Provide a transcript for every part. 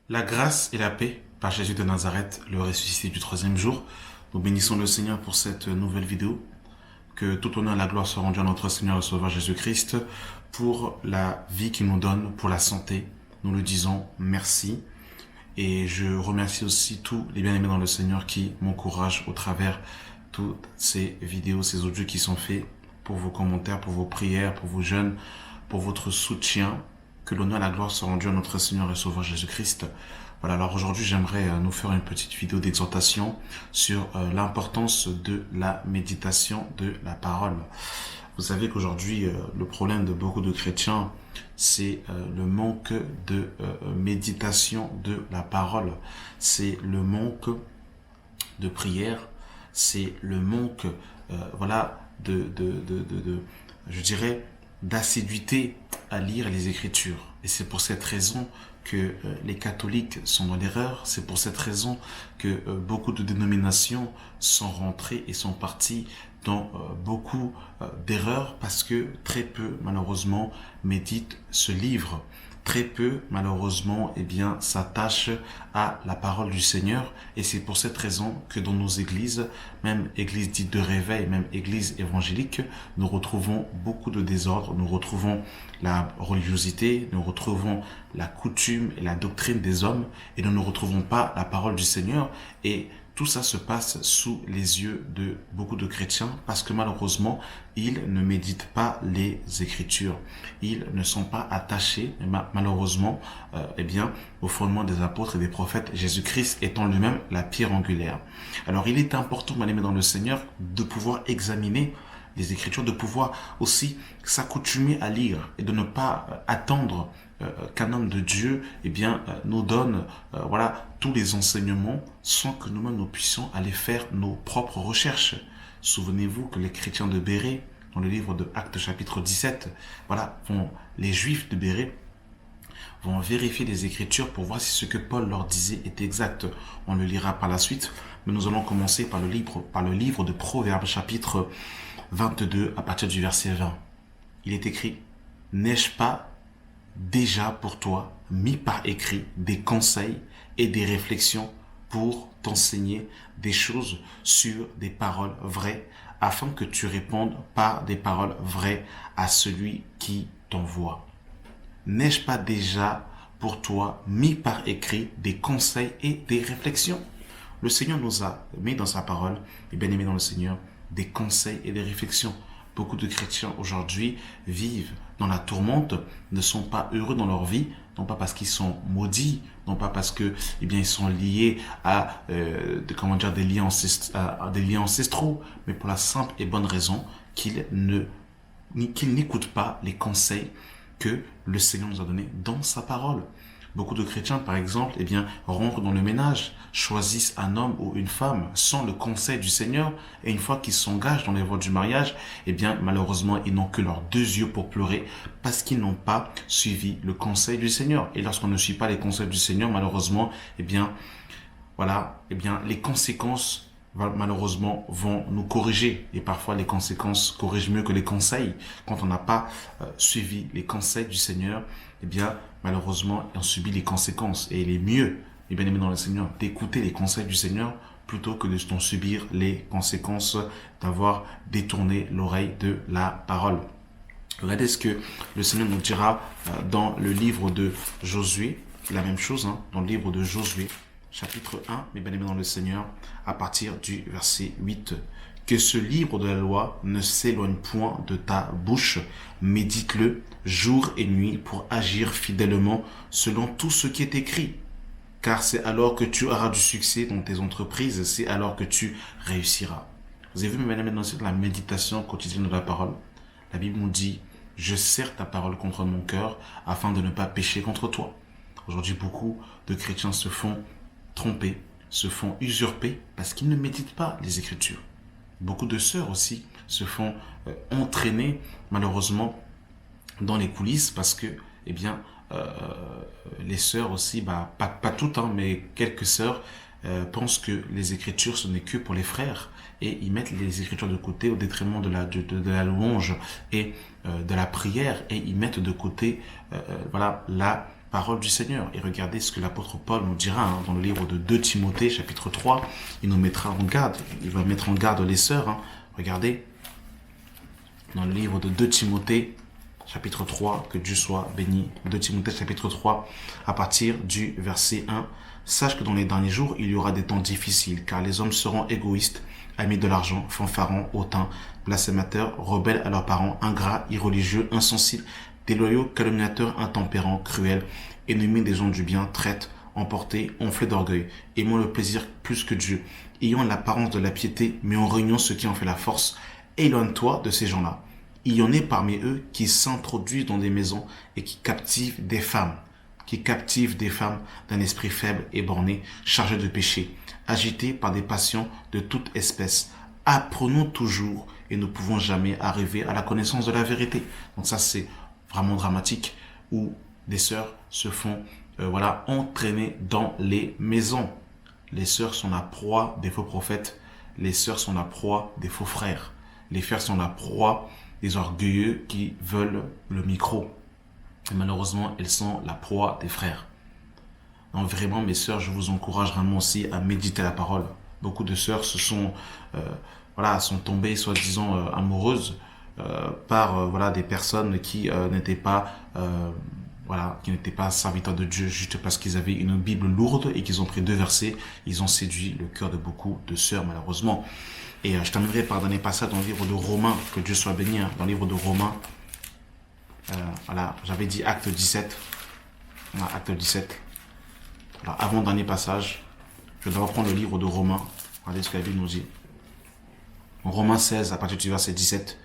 La grâce et la paix par Jésus de Nazareth, le ressuscité du troisième jour. Nous bénissons le Seigneur pour cette nouvelle vidéo. Que tout honneur et la gloire soient rendus à notre Seigneur et Sauveur Jésus-Christ pour la vie qu'il nous donne, pour la santé. Nous le disons merci. Et je remercie aussi tous les bien-aimés dans le Seigneur qui m'encouragent au travers toutes ces vidéos, ces audios qui sont faits pour vos commentaires, pour vos prières, pour vos jeûnes, pour votre soutien. Que l'honneur et la gloire soient rendus à notre Seigneur et Sauveur Jésus-Christ. Voilà, alors aujourd'hui, j'aimerais nous faire une petite vidéo d'exhortation sur l'importance de la méditation de la parole. Vous savez qu'aujourd'hui, le problème de beaucoup de chrétiens, c'est le manque de méditation de la parole. C'est le manque de prière, c'est le manque, je dirais, d'assiduité à lire les Écritures. Et c'est pour cette raison que les catholiques sont dans l'erreur. C'est pour cette raison que beaucoup de dénominations sont rentrées et sont parties dans beaucoup d'erreurs parce que très peu, malheureusement, méditent ce livre. Très peu, malheureusement, s'attachent à la parole du Seigneur. Et c'est pour cette raison que dans nos églises, même églises dites de réveil, même églises évangéliques, nous retrouvons beaucoup de désordre, nous retrouvons la religiosité, nous retrouvons la coutume et la doctrine des hommes, et nous ne retrouvons pas la parole du Seigneur. Et tout ça se passe sous les yeux de beaucoup de chrétiens parce que malheureusement, ils ne méditent pas les Écritures. Ils ne sont pas attachés, malheureusement, au fondement des apôtres et des prophètes, Jésus-Christ étant lui-même la pierre angulaire. Alors, il est important, bien-aimés dans le Seigneur, de pouvoir examiner les Écritures, de pouvoir aussi s'accoutumer à lire et de ne pas attendre qu'un homme de Dieu nous donne tous les enseignements sans que nous-mêmes nous puissions aller faire nos propres recherches. Souvenez-vous que les chrétiens de Bérée, dans le livre de Actes chapitre 17, les Juifs de Bérée vont vérifier les Écritures pour voir si ce que Paul leur disait est exact. On le lira par la suite, mais nous allons commencer par le livre de Proverbes chapitre 22 à partir du verset 20. Il est écrit: n'ai-je pas déjà pour toi mis par écrit des conseils et des réflexions pour t'enseigner des choses sur des paroles vraies, afin que tu répondes par des paroles vraies à celui qui t'envoie. N'ai-je pas déjà pour toi mis par écrit des conseils et des réflexions? Le Seigneur nous a mis dans sa parole, et bien aimé dans le Seigneur, des conseils et des réflexions. Beaucoup de chrétiens aujourd'hui vivent dans la tourmente, ne sont pas heureux dans leur vie, non pas parce qu'ils sont maudits, non pas parce que ils sont liés à des liens ancestraux, mais pour la simple et bonne raison qu'ils n'écoutent pas les conseils que le Seigneur nous a donnés dans sa parole. Beaucoup de chrétiens, par exemple, rentrent dans le ménage, choisissent un homme ou une femme sans le conseil du Seigneur, et une fois qu'ils s'engagent dans les voies du mariage, malheureusement, ils n'ont que leurs deux yeux pour pleurer parce qu'ils n'ont pas suivi le conseil du Seigneur. Et lorsqu'on ne suit pas les conseils du Seigneur, malheureusement, les conséquences malheureusement vont nous corriger, et parfois les conséquences corrigent mieux que les conseils. Quand on n'a pas suivi les conseils du Seigneur, malheureusement on subit les conséquences, et il est mieux, bien aimé dans le Seigneur, d'écouter les conseils du Seigneur plutôt que d'en subir les conséquences d'avoir détourné l'oreille de la parole. Regardez ce que le Seigneur nous dira dans le livre de Josué, la même chose, dans le livre de Josué, chapitre 1, mes bien-aimés dans le Seigneur, à partir du verset 8. Que ce livre de la loi ne s'éloigne point de ta bouche, médite-le jour et nuit pour agir fidèlement selon tout ce qui est écrit. Car c'est alors que tu auras du succès dans tes entreprises, c'est alors que tu réussiras. Vous avez vu, mes bien-aimés, dans la méditation quotidienne de la parole, la Bible nous dit: je serre ta parole contre mon cœur afin de ne pas pécher contre toi. Aujourd'hui, beaucoup de chrétiens se font tromper, se font usurper parce qu'ils ne méditent pas les Écritures. Beaucoup de sœurs aussi se font entraîner malheureusement dans les coulisses parce que les sœurs aussi, pas toutes, mais quelques sœurs pensent que les Écritures ce n'est que pour les frères, et ils mettent les Écritures de côté au détriment de la louange et de la prière, et ils mettent de côté parole du Seigneur. Et regardez ce que l'apôtre Paul nous dira dans le livre de 2 Timothée, chapitre 3. Il nous mettra en garde. Il va mettre en garde les sœurs. Regardez, dans le livre de 2 Timothée, chapitre 3, que Dieu soit béni. 2 Timothée, chapitre 3, à partir du verset 1. Sache que dans les derniers jours, il y aura des temps difficiles, car les hommes seront égoïstes, amis de l'argent, fanfarons, hautains, blasphémateurs, rebelles à leurs parents, ingrats, irreligieux, insensibles, déloyaux, calomniateurs, intempérants, cruels, ennemis des gens du bien, traîtres, emportés, enflés d'orgueil, aimant le plaisir plus que Dieu, ayant l'apparence de la piété, mais en réunion ce qui en fait la force. Éloigne-toi de ces gens-là. Il y en a parmi eux qui s'introduisent dans des maisons et qui captivent des femmes d'un esprit faible et borné, chargé de péché, agités par des passions de toute espèce. Apprenons toujours et ne pouvons jamais arriver à la connaissance de la vérité. Donc ça, c'est vraiment dramatique, où des sœurs se font entraîner dans les maisons. Les sœurs sont la proie des faux prophètes. Les sœurs sont la proie des faux frères. Les frères sont la proie des orgueilleux qui veulent le micro. Et malheureusement, elles sont la proie des frères. Donc vraiment, mes sœurs, je vous encourage vraiment aussi à méditer la parole. Beaucoup de sœurs sont tombées, soi-disant, amoureuses par des personnes qui n'étaient pas serviteurs de Dieu, juste parce qu'ils avaient une Bible lourde et qu'ils ont pris 2 versets. Ils ont séduit le cœur de beaucoup de sœurs, malheureusement. Et je terminerai par un dernier passage dans le livre de Romains, que Dieu soit béni, dans le livre de Romains. J'avais dit acte 17. Acte 17. Alors, avant le dernier passage, je dois reprendre le livre de Romains. Regardez ce que la Bible nous dit. Romains 16, à partir du verset 17.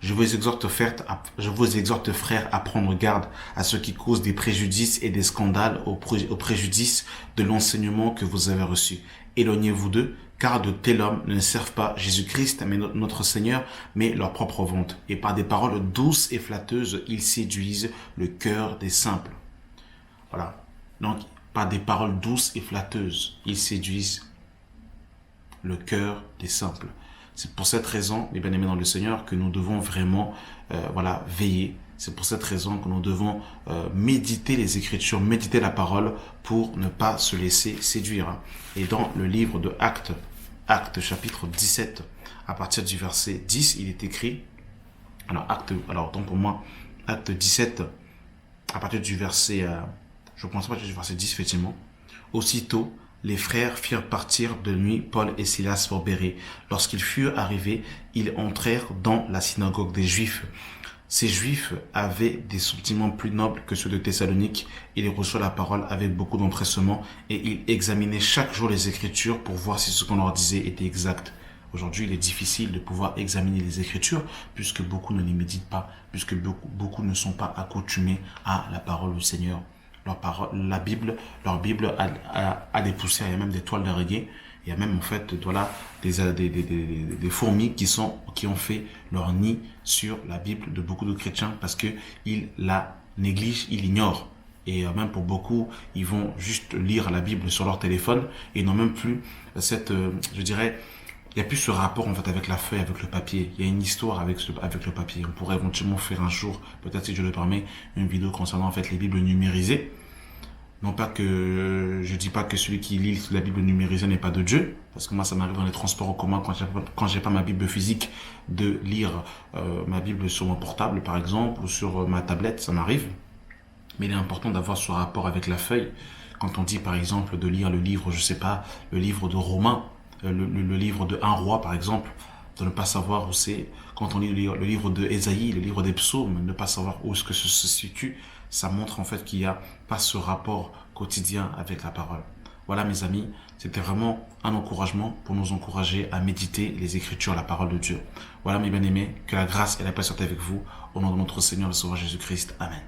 Je vous exhorte, frères, à prendre garde à ceux qui causent des préjudices et des scandales au préjudice de l'enseignement que vous avez reçu. Éloignez-vous d'eux, car de tels hommes ne servent pas Jésus-Christ, mais notre Seigneur, mais leur propre vente. Et par des paroles douces et flatteuses, ils séduisent le cœur des simples. Voilà. Donc, par des paroles douces et flatteuses, ils séduisent le cœur des simples. C'est pour cette raison, les bien-aimés dans le Seigneur, que nous devons vraiment veiller. C'est pour cette raison que nous devons méditer les Écritures, méditer la parole pour ne pas se laisser séduire. Et dans le livre de Actes chapitre 17, à partir du verset 10, il est écrit, donc pour moi, Acte 17, à partir du verset, je pense pas du verset 10, effectivement. Aussitôt, les frères firent partir de nuit Paul et Silas pour Bérée. Lorsqu'ils furent arrivés, ils entrèrent dans la synagogue des Juifs. Ces Juifs avaient des sentiments plus nobles que ceux de Thessalonique. Ils reçurent la parole avec beaucoup d'empressement et ils examinaient chaque jour les Écritures pour voir si ce qu'on leur disait était exact. Aujourd'hui, il est difficile de pouvoir examiner les Écritures puisque beaucoup ne les méditent pas, puisque beaucoup ne sont pas accoutumés à la parole du Seigneur. Leur Bible a des poussières, il y a même des toiles d'araignée, il y a même en fait des fourmis qui ont fait leur nid sur la Bible de beaucoup de chrétiens parce que ils la négligent, ils l'ignorent. Et même pour beaucoup, ils vont juste lire la Bible sur leur téléphone et n'ont même plus il n'y a plus ce rapport en fait avec la feuille, avec le papier. Il y a une histoire avec le papier. On pourrait éventuellement faire un jour, peut-être si Dieu le permet, une vidéo concernant en fait les Bibles numérisées. Non pas que je dis pas que celui qui lit la Bible numérisée n'est pas de Dieu, parce que moi ça m'arrive dans les transports en commun quand j'ai pas ma Bible physique de lire ma Bible sur mon portable par exemple ou sur ma tablette, ça m'arrive. Mais il est important d'avoir ce rapport avec la feuille. Quand on dit par exemple de lire le livre, le livre de Romains, le livre de 1 roi par exemple, de ne pas savoir où c'est. Quand on lit le livre de Ésaïe, le livre des psaumes, ne pas savoir où est-ce que se situe, ça montre en fait qu'il n'y a pas ce rapport quotidien avec la parole. Voilà mes amis, c'était vraiment un encouragement pour nous encourager à méditer les Écritures, la parole de Dieu. Voilà mes bien-aimés, que la grâce et la paix soient avec vous, au nom de notre Seigneur le Sauveur Jésus-Christ. Amen.